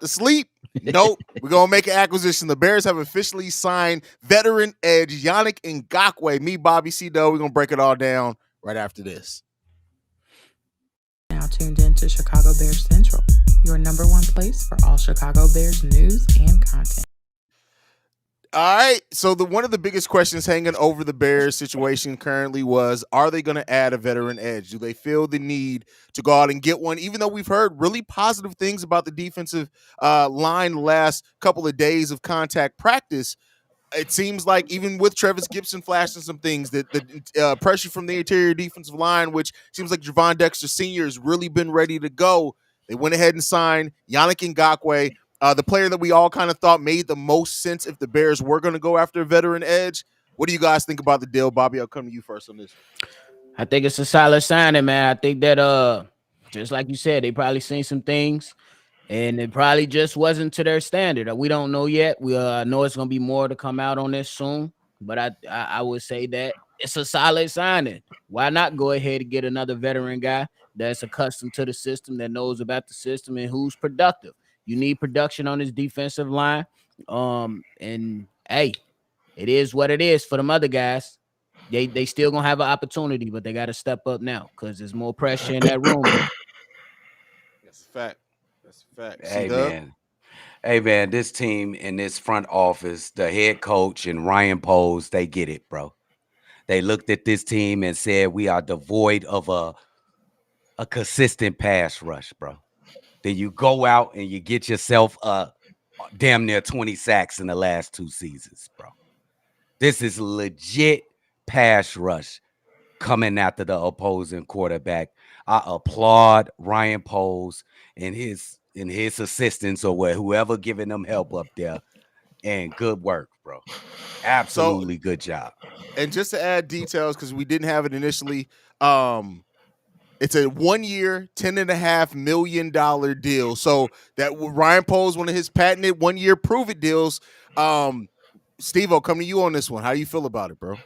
to sleep? Nope. We're gonna make an acquisition. The Bears have officially signed veteran edge Yannick Ngakoue. Me, Bobby C. Doe. We're gonna break it all down right after this. Now tuned in to Chicago Bears Central, your number one place for all Chicago Bears news and content. All right. So one of the biggest questions hanging over the Bears situation currently was: are they going to add a veteran edge? Do they feel the need to go out and get one? Even though we've heard really positive things about the defensive line the last couple of days of contact practice, it seems like even with Travis Gibson flashing some things, that the pressure from the interior defensive line, which seems like Javon Dexter Sr. has really been ready to go. They went ahead and signed Yannick Ngakoue, the player that we all kind of thought made the most sense if the Bears were going to go after a veteran edge. What do you guys think about the deal, Bobby? I'll come to you first on this. I think it's a solid signing, man. I think that just like you said, they probably seen some things and it probably just wasn't to their standard. We don't know yet. We know it's gonna be more to come out on this soon, but I would say that it's a solid signing. Why not go ahead and get another veteran guy that's accustomed to the system, that knows about the system, and who's productive? You need production on this defensive line. And hey, it is what it is for them other guys. They still gonna have an opportunity, but they got to step up now because there's more pressure in that room now. That's a fact. That's a fact. Hey man, hey man, this team in this front office, the head coach and Ryan Poles, they get it, bro. They looked at this team and said we are devoid of a consistent pass rush, bro. Then you go out and you get yourself damn near 20 sacks in the last 2 seasons, bro. This is legit pass rush coming after the opposing quarterback. I applaud Ryan Poles and his assistants or whoever giving them help up there. And good work, bro. Absolutely good job. And just to add details, because we didn't have it initially, it's a 1 year, $10.5 million deal. So that Ryan Poles, one of his patented 1 year prove it deals. Steve, I'll come to you on this one. How do you feel about it, bro?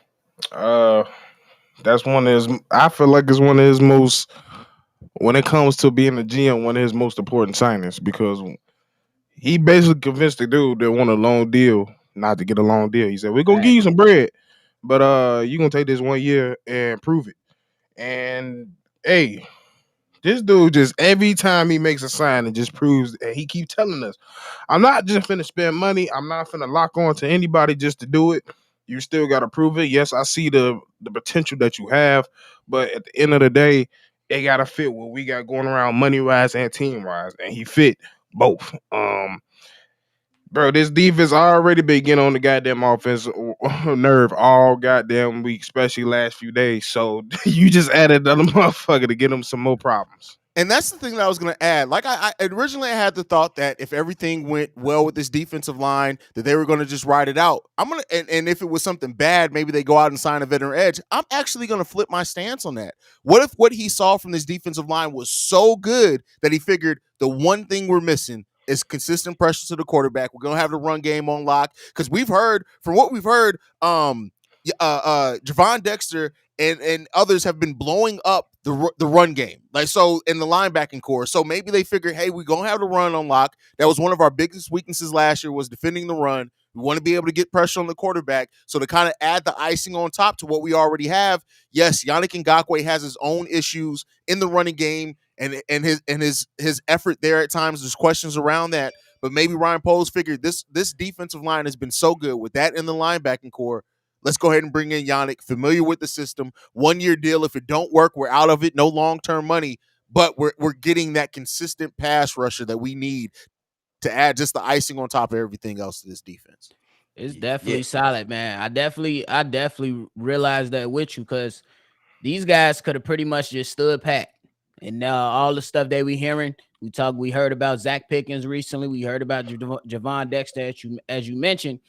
That's one of his. I feel like it's one of his most. When it comes to being a GM, one of his most important signings because he basically convinced the dude that want a long deal not to get a long deal. He said, "We're gonna give you some bread, but you gonna take this 1 year and prove it." And hey, this dude just every time he makes a sign, it just proves. And he keep telling us, "I'm not just finna spend money. I'm not finna lock on to anybody just to do it. You still got to prove it. Yes, I see the potential that you have, but at the end of the day, they gotta fit what we got going around money wise and team wise, and he fit both. Bro, this defense already been getting on the goddamn offense nerve all goddamn week, especially last few days. So you just added another motherfucker to get them some more problems. And that's the thing that I was going to add. Like I originally had the thought that if everything went well with this defensive line, that they were going to just ride it out. And if it was something bad, maybe they go out and sign a veteran edge. I'm actually going to flip my stance on that. What if what he saw from this defensive line was so good that he figured the one thing we're missing is consistent pressure to the quarterback. We're going to have the run game on lock because we've heard from what we've heard. Javon Dexter and others have been blowing up the run game, like so in the linebacking core. So maybe they figured, hey, we're gonna have the run on lock. That was one of our biggest weaknesses last year, was defending the run. We want to be able to get pressure on the quarterback. So to kind of add the icing on top to what we already have, yes, Yannick Ngakoue has his own issues in the running game and his effort there at times. There's questions around that. But maybe Ryan Poles figured this defensive line has been so good with that in the linebacking core. Let's go ahead and bring in Yannick, familiar with the system, 1 year deal. If it don't work, we're out of it. No long-term money, but we're getting that consistent pass rusher that we need to add just the icing on top of everything else to this defense. It's definitely solid, man. I definitely realized that with you because these guys could have pretty much just stood pat. And all the stuff that we hearing, we heard about Zach Pickens recently. We heard about Javon Dexter, as you mentioned.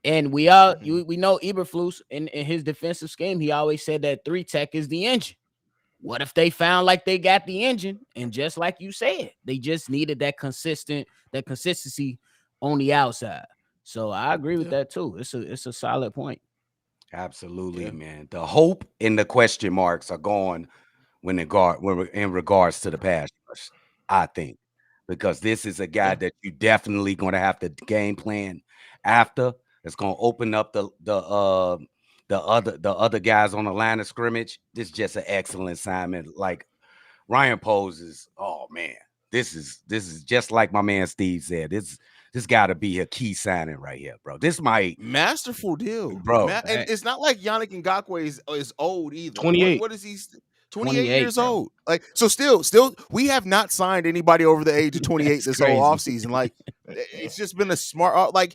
And we know Eberflus in his defensive scheme, he always said that 3-tech is the engine. What if they found like they got the engine, and just like you said, they just needed that consistency on the outside. So I agree with that too. It's a solid point. Absolutely, man. The hope and the question marks are gone when in regards to the pass rush, I think. because this is a guy Yeah. that you definitely going to have to game plan after. It's going to open up the other guys on the line of scrimmage. This is just an excellent assignment. Like Ryan poses. Oh man, this is just like my man Steve said. This got to be a key signing right here, bro. This might, Masterful deal, bro. And it's not like Yannick Ngakoue is old either. 28. What is he? 28 28, years bro. old. Like, so still, we have not signed anybody over the age of 28 this whole offseason. Like, it's just been a smart. Like,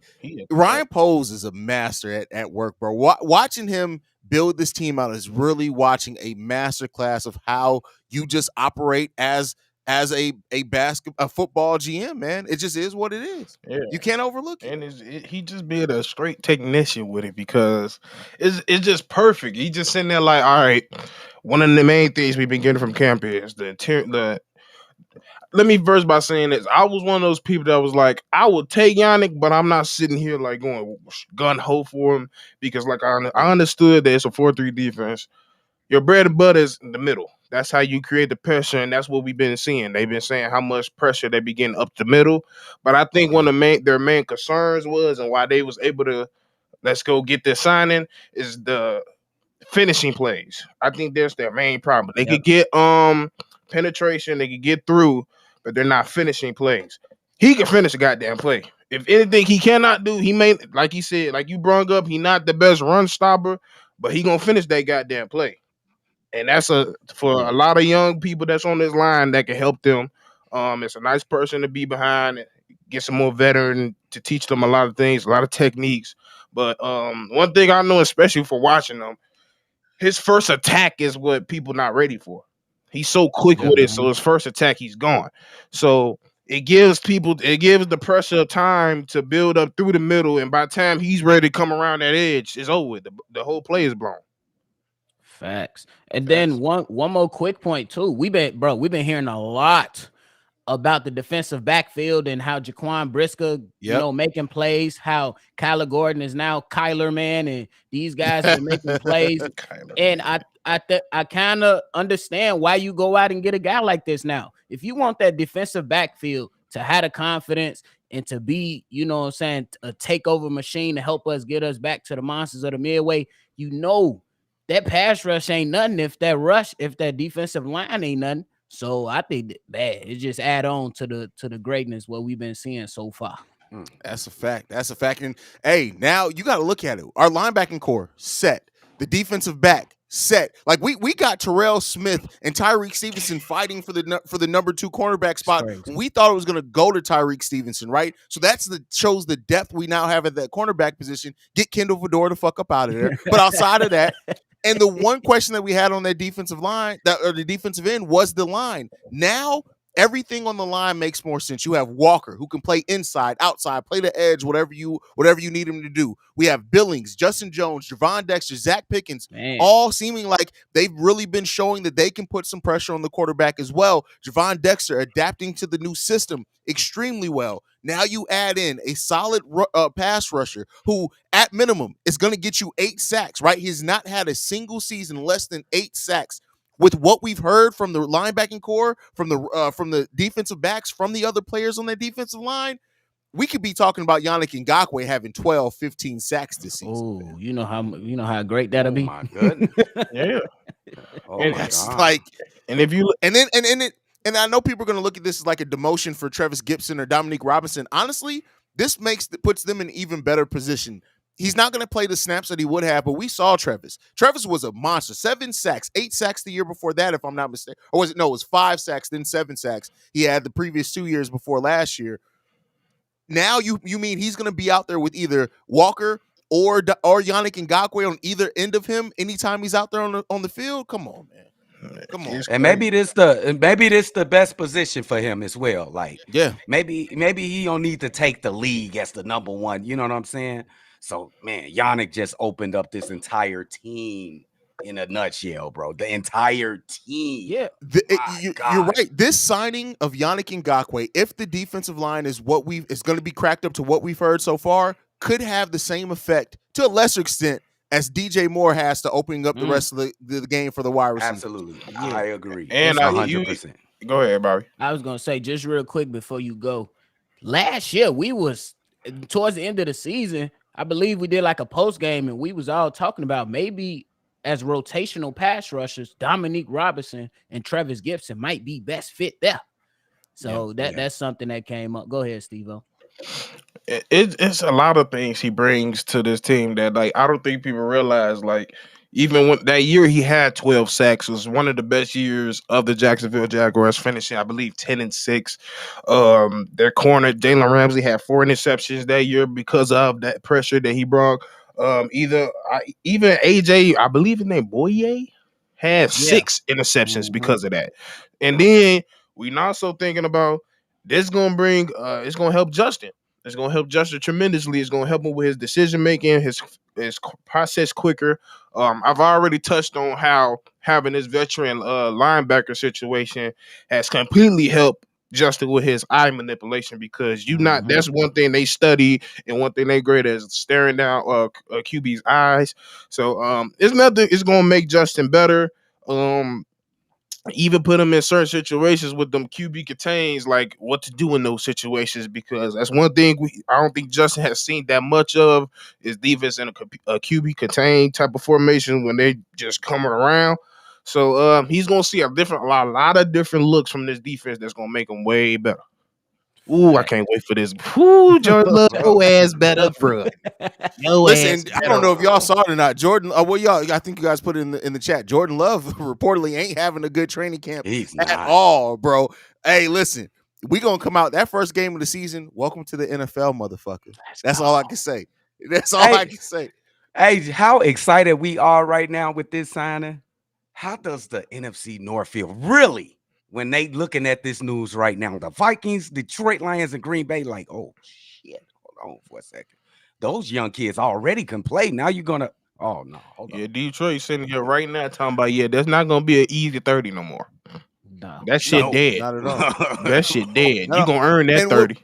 Ryan Poles is a master at work, bro. Watching him build this team out is really watching a master class of how you just operate as a football GM, man. It just is what it is. Yeah. You can't overlook it. And he just being a straight technician with it because it's just perfect. He just sitting there like, all right, one of the main things we've been getting from camp is the. Let me verse by saying this. I was one of those people that was like, I will take Yannick, but I'm not sitting here like going gun ho for him because like I understood that it's a 4-3 defense. Your bread and butter is in the middle. That's how you create the pressure, and that's what we've been seeing. They've been saying how much pressure they be getting up the middle. But I think one of their main concerns was, and why they was able to let's go get this signing, is the finishing plays. I think that's their main problem. They could get penetration, they could get through, but they're not finishing plays. He can finish a goddamn play. If anything he cannot do, he may, like he said, like you brung up, he not the best run stopper, but he gonna finish that goddamn play. And that's for a lot of young people that's on this line that can help them. It's a nice person to be behind, get some more veteran to teach them a lot of things, a lot of techniques. But one thing I know, especially for watching them, his first attack is what people not ready for. He's so quick with it, so his first attack, he's gone. So it gives the pressure time to build up through the middle, and by the time he's ready to come around that edge, it's over. The whole play is blown. Facts. And then one more quick point too. We've been hearing a lot about the defensive backfield and how Jaquan Brisker, making plays, how Kyler Gordon is now Kyler man, and these guys are making plays. And I kind of understand why you go out and get a guy like this now. If you want that defensive backfield to have the confidence and to be, a takeover machine to help us get us back to the monsters of the midway, that pass rush ain't nothing if that defensive line ain't nothing. So I think that it just add on to the greatness what we've been seeing so far. That's a fact. And hey, now you got to look at it. Our linebacking core set. The defensive back set. Like we got Terrell Smith and Tyreek Stevenson fighting for the number 2 cornerback spot. We thought it was going to go to Tyreek Stevenson, right? So shows the depth we now have at that cornerback position. Get Kendall Fedora the fuck up out of there. But outside of that. And the one question that we had on that defensive line, or the defensive end, was the line. Now, everything on the line makes more sense. You have Walker, who can play inside, outside, play the edge, whatever you need him to do. We have Billings, Justin Jones, Javon Dexter, Zach Pickens, all seeming like they've really been showing that they can put some pressure on the quarterback as well. Javon Dexter adapting to the new system extremely well. Now you add in a solid pass rusher who, at minimum, is going to get you 8 sacks, right? He's not had a single season less than 8 sacks. With what we've heard from the linebacking core, from the defensive backs, from the other players on that defensive line, we could be talking about Yannick Ngakoue having 12, 15 sacks this season. Oh, you know how great that'll be. My goodness. Yeah. Oh and my that's God. like, and if you and I know people are going to look at this as like a demotion for Travis Gibson or Dominique Robinson. Honestly, this puts them in an even better position. He's not going to play the snaps that he would have, but we saw Travis. Travis was a monster. 7 sacks, 8 sacks the year before that, if I'm not mistaken. Or was it? No, it was 5 sacks, then 7 sacks. He had the previous 2 years before last year. Now you mean he's going to be out there with either Walker or Yannick Ngakoue on either end of him anytime he's out there on the field? Come on, man. Come on. And maybe this the best position for him as well. Like, maybe he don't need to take the league as the number 1. You know what I'm saying? So, man, Yannick just opened up this entire team in a nutshell, bro. The entire team. Yeah, you're right. This signing of Yannick Ngakoue, if the defensive line is is going to be cracked up to what we've heard so far, could have the same effect to a lesser extent as DJ Moore has to opening up the rest of the game for the wide receivers. Absolutely, I agree. And 100%. Go ahead, Bobby. I was gonna say just real quick before you go. Last year we was towards the end of the season. I believe we did like a post game, and we was all talking about maybe as rotational pass rushers, Dominique Robinson and Travis Gibson might be best fit there. So that's something that came up. Go ahead, Steve-O. It's a lot of things he brings to this team that like I don't think people realize. Like even when that year he had 12 sacks, it was one of the best years of the Jacksonville Jaguars, finishing I believe 10-6. Their corner Jalen Ramsey had 4 interceptions that year because of that pressure that he brought. Even AJ, I believe his name Boye, had Yeah. 6 interceptions because of that. And then we also thinking about this gonna bring it's gonna help Justin. It's gonna help Justin tremendously. It's gonna help him with his decision making, his process quicker. I've already touched on how having this veteran linebacker situation has completely helped Justin with his eye manipulation because that's one thing they study and one thing they great at is staring down QB's eyes. So it's nothing. It's gonna make Justin better. Even put him in certain situations with them QB contains, like what to do in those situations, because that's one thing I don't think Justin has seen that much of is defense in a QB contain type of formation when they just coming around. So he's gonna see a lot of different looks from this defense that's gonna make him way better. Ooh, I can't wait for this. Ooh, Jordan Love, your ass better run. Your ass Listen, I better don't know if y'all run. saw it or not. Jordan, well, y'all, I think you guys put it in the chat. Jordan Love reportedly ain't having a good training camp He's at not. all, bro. Hey, listen, we gonna come out that first game of the season. Welcome to the NFL, motherfucker. That's all I can say. That's all I Hey, can say. hey, how excited we are right now with this signing. How does the NFC North feel really when they looking at this news right now? The Vikings, Detroit Lions, and Green Bay, like, oh shit. Hold on for a second. Those young kids already can play. Now you're gonna. Oh no, hold on. Yeah, Detroit sitting here right now talking about that's not gonna be an easy 30 no more. No. That shit No, dead. not at all. That shit dead. You No, gonna earn that and what 30.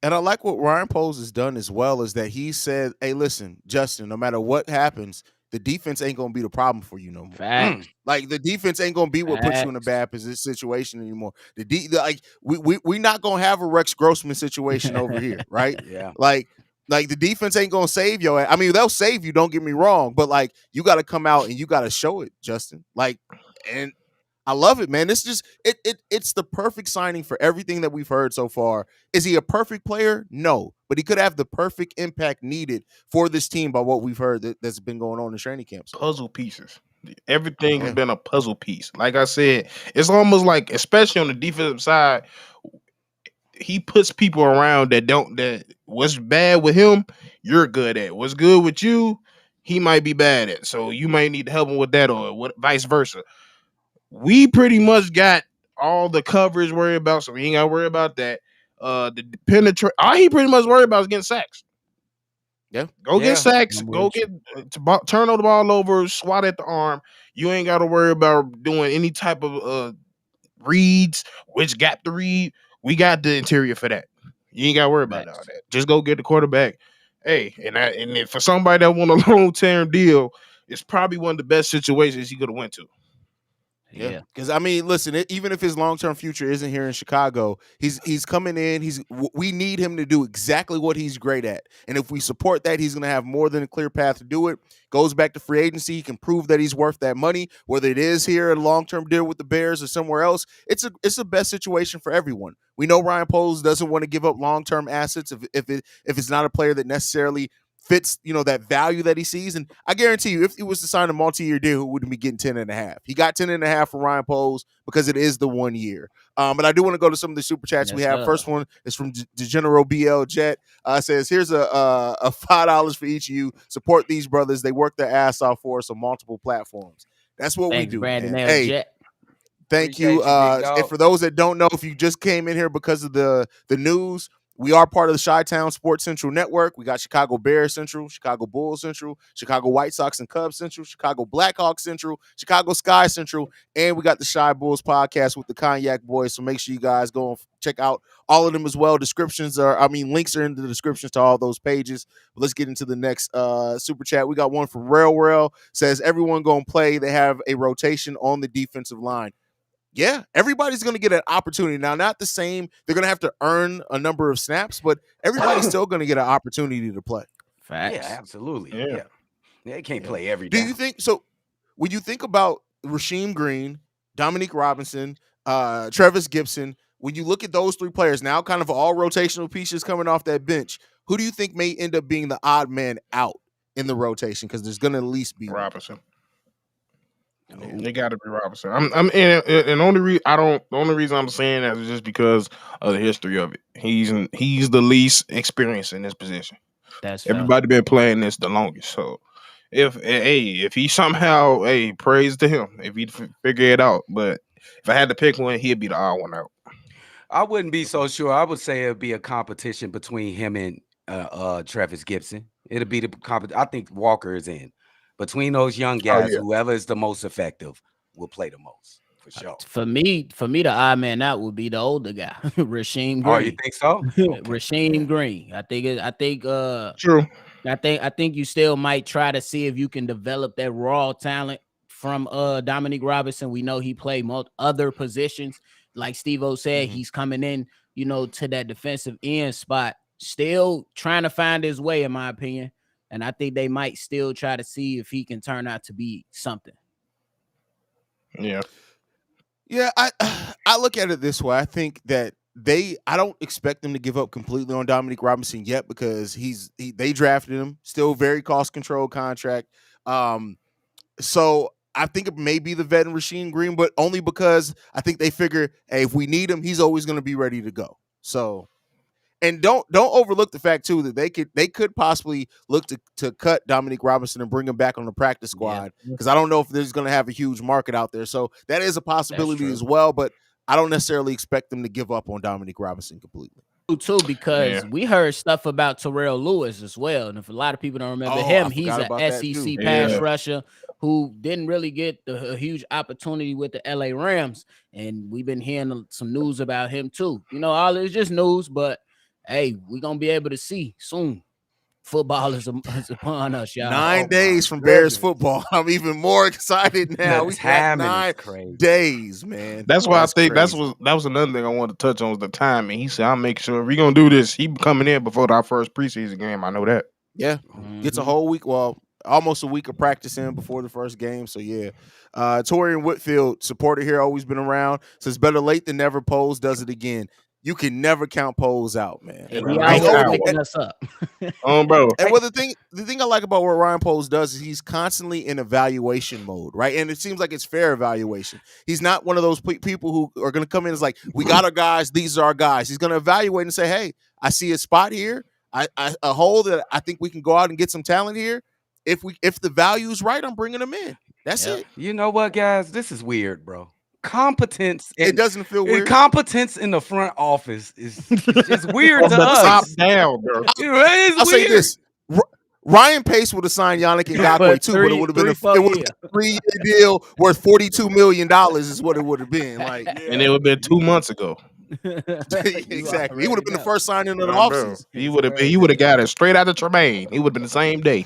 And I like what Ryan Poles has done as well is that he said, "Hey, listen, Justin, no matter what happens, the defense ain't gonna be the problem for you no more. Facts. Like the defense ain't gonna be what puts you in a Facts. bad situation anymore. Like we not gonna have a Rex Grossman situation over here, right? Yeah. Like the defense ain't gonna save you. I mean, they'll save you. Don't get me wrong, but like you got to come out and you got to show it, Justin. Like, and I love it, man. This just it's the perfect signing for everything that we've heard so far. Is he a perfect player? No, but he could have the perfect impact needed for this team by what we've heard that's been going on in training camps. Puzzle pieces. Everything's Yeah. been a puzzle piece. Like I said, it's almost like, especially on the defensive side, he puts people around that what's bad with him, you're good at. What's good with you, he might be bad at. So you might need to help him with that, or what, vice versa. We pretty much got all the coverage worried about, so we ain't got to worry about that. The penetrate, all he pretty much worried about is getting sacks. Yeah. Go get sacks. I'm Go with you. get turn the ball over, swat at the arm. You ain't got to worry about doing any type of reads, which gap to read. We got the interior for that. You ain't got to worry about all Facts. that. Just go get the quarterback. Hey, and if for somebody that want a long term deal, it's probably one of the best situations he could have went to. Yeah, because I mean, listen, even if his long term future isn't here in Chicago, he's coming in. We need him to do exactly what he's great at, and if we support that, he's going to have more than a clear path to do it. Goes back to free agency, he can prove that he's worth that money, whether it is here a long term deal with the Bears or somewhere else. It's the best situation for everyone. We know Ryan Poles doesn't want to give up long term assets if it's not a player that necessarily fits, that value that he sees. And I guarantee you, if he was to sign a multi-year deal, he wouldn't be getting 10.5. He got 10.5 from Ryan Poles because it is the 1 year. But I do want to go to some of the super chats we have. First one is from DeGenero BL Jet. Says, here's a $5 for each of you. Support these brothers. They work their ass off for us on multiple platforms. That's what Thanks, we do, Brandon man. L. Hey, Jet. thank Appreciate you. you, big And dog. for those that don't know, if you just came in here because of the news, we are part of the Chi-Town Sports Central Network. We got Chicago Bears Central, Chicago Bulls Central, Chicago White Sox and Cubs Central, Chicago Blackhawks Central, Chicago Sky Central, and we got the Shy Bulls podcast with the Cognac Boys. So make sure you guys go and check out all of them as well. Links are in the descriptions to all those pages. But let's get into the next super chat. We got one from Rail. Says, everyone going to play. They have a rotation on the defensive line. Yeah, everybody's going to get an opportunity. Now, not the same. They're going to have to earn a number of snaps, but everybody's still going to get an opportunity to play. Yeah, Facts. absolutely. Yeah. Yeah. They can't Yeah. play every Do down. you think so? When you think about Rasheem Green, Dominique Robinson, Travis Gibson, when you look at those three players now, kind of all rotational pieces coming off that bench, who do you think may end up being the odd man out in the rotation? Because there's going to at least be one. Robinson. Oh. It got to be Robinson. I'm and only the only reason I'm saying that is just because of the history of it. He's the least experienced in this position. That's fair. Everybody been playing this the longest. So if he somehow praise to him if he figure it out. But if I had to pick one, he'd be the odd one out. I wouldn't be so sure. I would say it'd be a competition between him and Travis Gibson. It'll be the I think Walker is in. Between those young guys, yeah. whoever is the most effective will play the most for sure. For me, the odd man out would be the older guy, Rasheem Green. Oh, you think so? Okay. Rasheem Green. I think True. I think you still might try to see if you can develop that raw talent from Dominique Robinson. We know he played other positions. Like Steve-O said, he's coming in, to that defensive end spot, still trying to find his way, in my opinion. And I think they might still try to see if he can turn out to be something. Yeah. Yeah, I look at it this way. I think that I don't expect them to give up completely on Dominique Robinson yet because they drafted him, still very cost control contract. So I think it may be the vet and Rasheem Green, but only because I think they figure, hey, if we need him, he's always going to be ready to go. So, and don't overlook the fact too that they could possibly look to cut Dominique Robinson and bring him back on the practice squad because I don't know if there's going to have a huge market out there. So that is a possibility as well, but I don't necessarily expect them to give up on Dominique Robinson completely. Too, because we heard stuff about Terrell Lewis as well. And if a lot of people don't remember him, he's an SEC pass rusher who didn't really get a huge opportunity with the LA Rams. And we've been hearing some news about him too. All it's just news, but hey, we're going to be able to see soon. Football is upon us, y'all. 9 days from Bears football. I'm even more excited now. We have 9 days, man. That's why I think that was another thing I wanted to touch on was the timing. He said, "I'll make sure if we're gonna do this, he coming in before our first preseason game." I know that. Yeah, gets a whole week. Well, almost a week of practice in before the first game. So yeah, Torian Whitfield, supporter here, always been around. Says better late than never. Pose does it again. You can never count Pose out, man. He always waking us up. Bro. And the thing I like about what Ryan Pose does is he's constantly in evaluation mode, right? And it seems like it's fair evaluation. He's not one of those people who are going to come in as like, we got our guys, these are our guys. He's going to evaluate and say, hey, I see a spot here, a hole that I think we can go out and get some talent here. If the value is right, I'm bringing them in. That's it. You know what, guys? This is weird, bro. Competence. It doesn't feel weird. Competence in the front office is just weird to the us. Top down, bro. I'll say this: Ryan Pace would have signed Yannick Ngakoue too, but it would have been a 3-year deal worth $42 million. Is what it would have been like, and it would have been 2 months ago. Exactly. He would have been the first signing of the offseason. He would have got it straight out of Tremaine. He would have been the same day.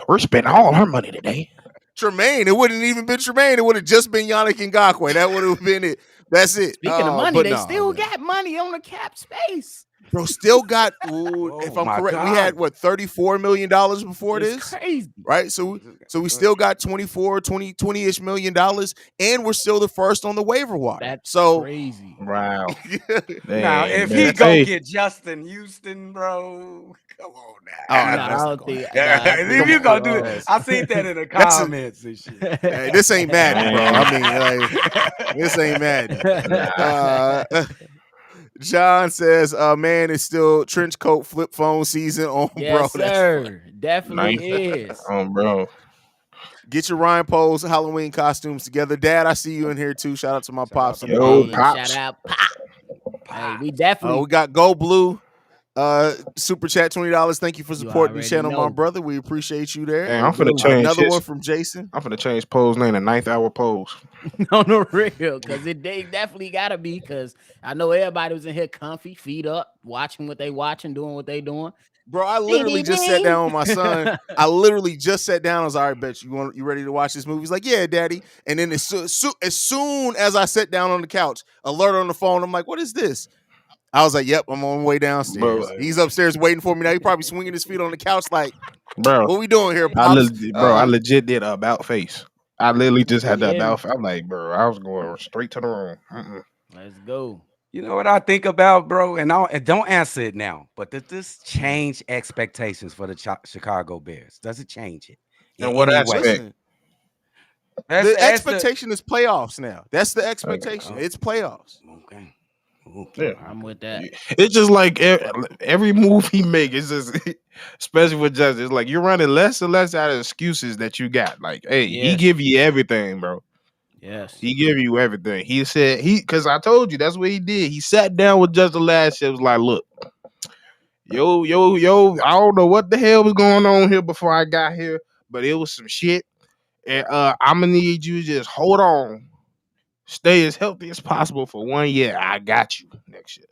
We're spending all our money today. Tremaine, it wouldn't even been Tremaine. It would have just been Yannick Ngakoue. That would have been it. That's it. Speaking of money, they still got money on the cap space. Bro, still got. If I'm correct, we had $34 million before this. Crazy, right? So we still got 20-ish million dollars, and we're still the first on the waiver wire. That's crazy. Wow. Now, if he go get Justin Houston, bro, come on now. I don't think. If you gonna do it, I seen that in the comments and shit. Hey, this ain't Madden, bro. I mean, like, this ain't Madden. John says, man, it's still trench coat flip phone season on, yes, bro. Sir. Definitely is. Bro. Get your Ryan Pose Halloween costumes together. Dad, I see you in here too. Shout out to my pops. Yo, pops. Shout out, Pop. Hey, we definitely. We got Go Blue. Super chat $20. Thank you for supporting the channel, my brother. We appreciate you there. Hey, I'm finna change another one from Jason. I'm finna change Pose name to 9th Hour Pose. On the real, because they definitely gotta be. Because I know everybody was in here comfy, feet up, watching what they watching, doing what they doing. Bro, I literally just sat down with my son. I literally just sat down. I was all right, bet you ready to watch this movie? He's like, yeah, daddy. And then as soon as I sat down on the couch, alert on the phone, I'm like, what is this? I was like, yep, I'm on my way downstairs. Bro, He's upstairs waiting for me now. He probably swinging his feet on the couch like, bro, what we doing here, Pops? I legit did a about face. I literally just had the Yeah. about face. I'm like, bro, I was going straight to the room. Let's go. You know what I think about, bro? And don't answer it now. But does this change expectations for the Chicago Bears? Does it change it in And what any aspect? way? Listen, That's the expectation is playoffs now. That's the expectation. Oh. It's playoffs. Okay. Yeah. I'm with that. It's just like every move he make, it's just especially with Justin, it's like you're running less and less out of excuses that you got. Like, hey, he Yes. give you everything, bro. Yes. He give you everything. He said because I told you that's what he did. He sat down with Justin last year. Was like, look, yo, I don't know what the hell was going on here before I got here, but it was some shit. And I'm gonna need you to just hold on, stay as healthy as possible for 1 year. I got you next year.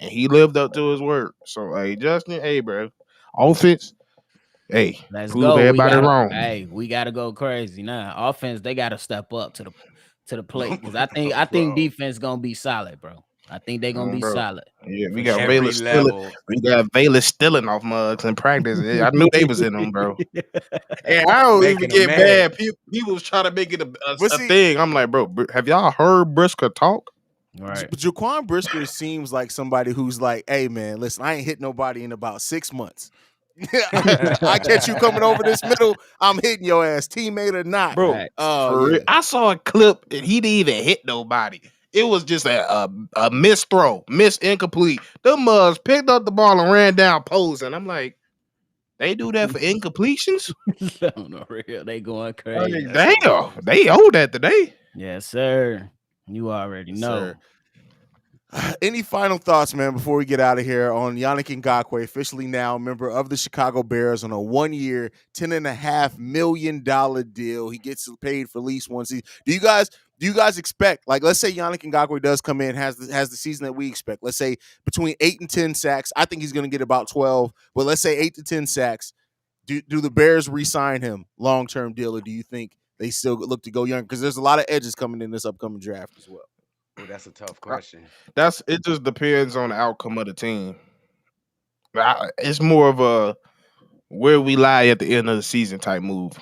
And he lived up to his word. So, hey, Justin, hey, bro, offense, hey, Let's prove go. everybody wrong. Hey, we gotta go crazy now. Offense, they gotta step up to the plate because I think defense gonna be solid, bro. I think they're gonna be Bro. solid. Yeah, we For got sure. Every Baylor stealing. level. We got Baylor stealing off mugs in practice. I knew they was in them, bro. And I don't Making even them get mad. mad. People was trying to make it But a see- thing. I'm like, bro, have y'all heard Brisker talk? Right. Jaquan Brisker seems like somebody who's like, hey, man, listen, I ain't hit nobody in about 6 months. I catch you coming over this middle, I'm hitting your ass, teammate or not. Bro, Right. Oh, for real. yeah. I saw a clip and he didn't even hit nobody. It was just a missed throw, incomplete. The mugs picked up the ball and ran down post. And I'm like, they do that for incompletions? No, real. They going Like, crazy. damn, they owe that today. Yes, sir. You already Yes, know. sir. Any final thoughts, man, before we get out of here on Yannick Ngakoue, officially now a member of the Chicago Bears on a 1-year, $10.5 million deal. He gets paid for at least one season. Do you guys expect, like, let's say Yannick Ngakoue does come in, has the season that we expect. Let's say between 8 and 10 sacks. I think he's going to get about 12, but let's say 8 to 10 sacks. Do the Bears re-sign him long-term deal, or do you think they still look to go young? Because there's a lot of edges coming in this upcoming draft as well. Oh, that's a tough question. It just depends on the outcome of the team. It's more of a where we lie at the end of the season type move.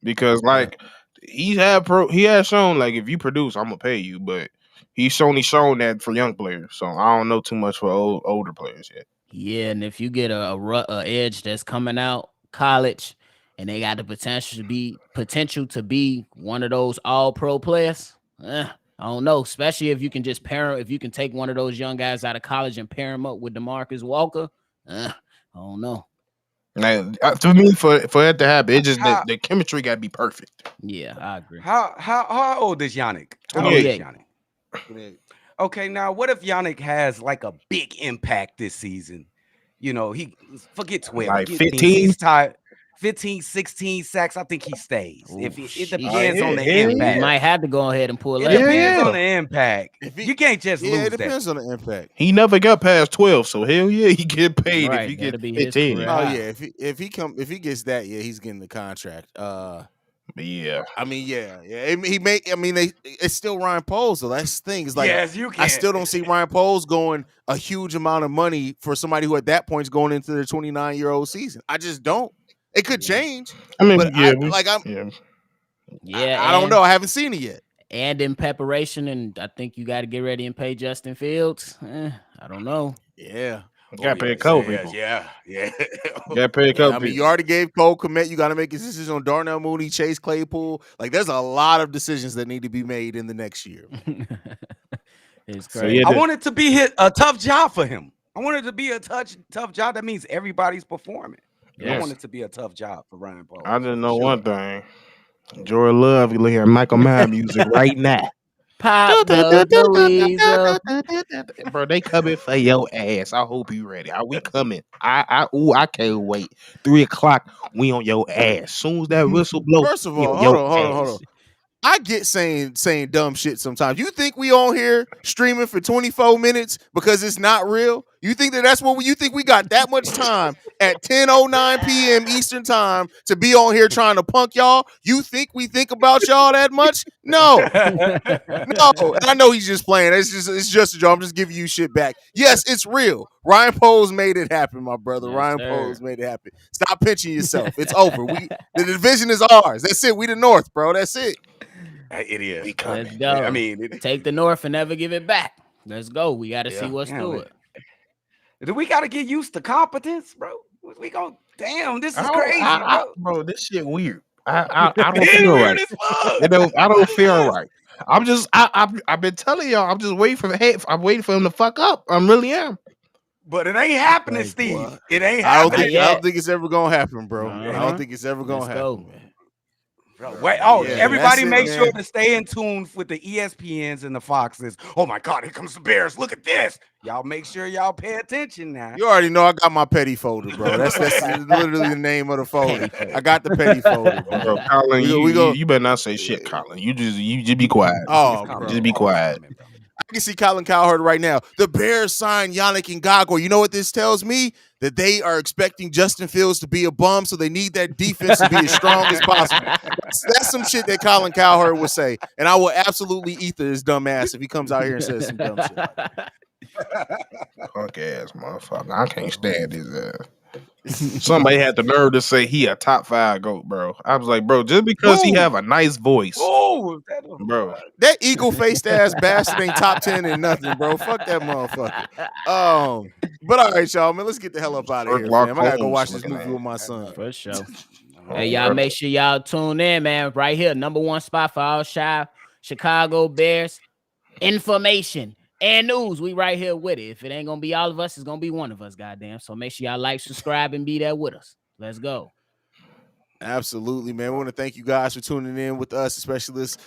Because like he has shown like if you produce, I'm gonna pay you, but he's only shown that for young players. So I don't know too much for older players yet. Yeah, and if you get a edge that's coming out college, and they got the potential to be one of those all pro players, I don't know. Especially if you can just if you can take one of those young guys out of college and pair him up with DeMarcus Walker, I don't know. Now, to me, for it to happen, it just the chemistry got to be perfect. Yeah, I agree. How old is Yannick? How old 28. is Yannick? Okay, now what if Yannick has like a big impact this season? You know, he forget 12. Like Get 15? He's tied 15, 16 sacks. I think he stays. Ooh, It sheesh. depends on the Yeah, impact. You might have to go ahead and pull It that. depends Yeah. on the impact. You can't just Yeah, lose it depends that. on the impact. He never got past 12, so hell yeah, he get paid Right, if he that'll get be his 15. career. Oh Yeah. yeah, if he gets that, yeah, he's getting the contract. Yeah. I mean, yeah. It's still Ryan Poles though. That's the thing. It's like Yes, you can. I still don't see Ryan Poles going a huge amount of money for somebody who at that point is going into their 29-year-old season. I just don't. It could change. I mean, But yeah, I don't know. I haven't seen it yet. And in preparation, and I think you got to get ready and pay Justin Fields. I don't know. Yeah. got paid Cole yeah, people. yeah. Got paid Cole I mean, you already gave Cole Kmet. You got to make a decision on Darnell Mooney, Chase Claypool. Like, there's a lot of decisions that need to be made in the next year. It's So, crazy. yeah, I want it to be a tough job for him. I want it to be a tough job. That means everybody's performing. I Yes. want it to be a tough job for Ryan Poles. I just know Sure. one thing. Joy Love, you hear Michael Myers music right now. Pop the Weasel. Bro, they coming for your ass. I hope you ready. Are we coming? I can't wait. 3:00, we on your ass. Soon as that whistle blow, First of we all, on hold your on. ass. I get saying dumb shit sometimes. You think we on here streaming for 24 minutes because it's not real? You think that's what you think we got that much time at 10:09 p.m. Eastern time to be on here trying to punk y'all? You think we think about y'all that much? No. No, and I know he's just playing. It's just a joke. I'm just giving you shit back. Yes, it's real. Ryan Poles made it happen, my brother. Yes, Ryan sir. Poles made it happen. Stop pinching yourself. It's over. The division is ours. That's it. We the North, bro. That's it. It is. We Let's coming. go. I mean, Take the North and never give it back. Let's go. We got to see what's through it. Do we got to get used to competence, bro? We go. Damn, this is I don't- crazy, I- bro. bro, this shit weird. I don't It's feel weird right. as fuck. I don't feel right. I've been telling y'all. I'm just waiting for I'm waiting for him to fuck up. I really am. But it ain't happening, Like, Steve. what? It ain't I don't happening. think I don't think it's ever gonna happen, bro. Uh-huh. I don't think it's ever gonna Let's happen, go. man. Bro, wait, Yeah, everybody that's it, make sure man. to stay in tune with the ESPNs and the Foxes. Oh my God, here comes the Bears. Look at this. Y'all make sure y'all pay attention now. You already know I got my petty folder, bro. That's literally the name of the folder. I got the petty folder, Bro, bro. Colin, We go. you better not say shit, Colin. You just be quiet. Oh, It's coming. bro. Just be quiet. Coming, bro. I can see Colin Cowherd right now. The Bears signed Yannick Ngakoue. You know what this tells me? That they are expecting Justin Fields to be a bum, so they need that defense to be as strong as possible. That's some shit that Colin Cowherd would say, and I will absolutely ether his dumb ass if he comes out here and says some dumb shit. Punk ass motherfucker. I can't stand his ass. Somebody had the nerve to say he a top 5 GOAT, bro. I was like, bro, just because he Who? have a nice voice, Oh, bro. That eagle-faced ass bastard ain't top 10 in nothing, bro. Fuck that motherfucker. But all right, y'all, man, let's get the hell up out of here, Sherlock fam. I gotta go Holmes watch this looking movie at. with my son. For sure. Oh, Hey, y'all, bro. make sure y'all tune in, man. Right here, #1 spot for all Chicago Bears information and news. We right here with it. If it ain't gonna be all of us, it's gonna be one of us, goddamn. So make sure y'all like, subscribe, and be there with us. Let's go. Absolutely, man. We want to thank you guys for tuning in with us, especially this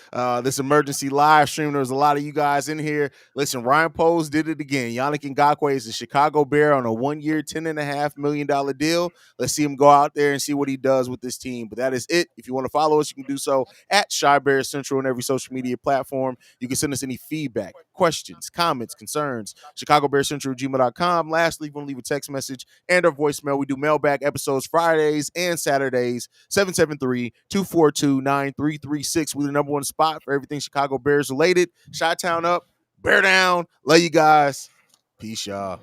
emergency live stream. There was a lot of you guys in here. Listen, Ryan Poles did it again. Yannick Ngakoue is a Chicago Bear on a 1-year, $10.5 million deal. Let's see him go out there and see what he does with this team. But that is it. If you want to follow us, you can do so at Shy Bears Central on every social media platform. You can send us any feedback, questions, comments, concerns, ChicagoBearsCentral@gmail.com. Lastly, if you want to leave a text message and our voicemail, we do mailbag episodes Fridays and Saturdays. 773-242-9336. We're the #1 spot for everything Chicago Bears related. Chi-Town up, Bear down. Love you guys. Peace, y'all.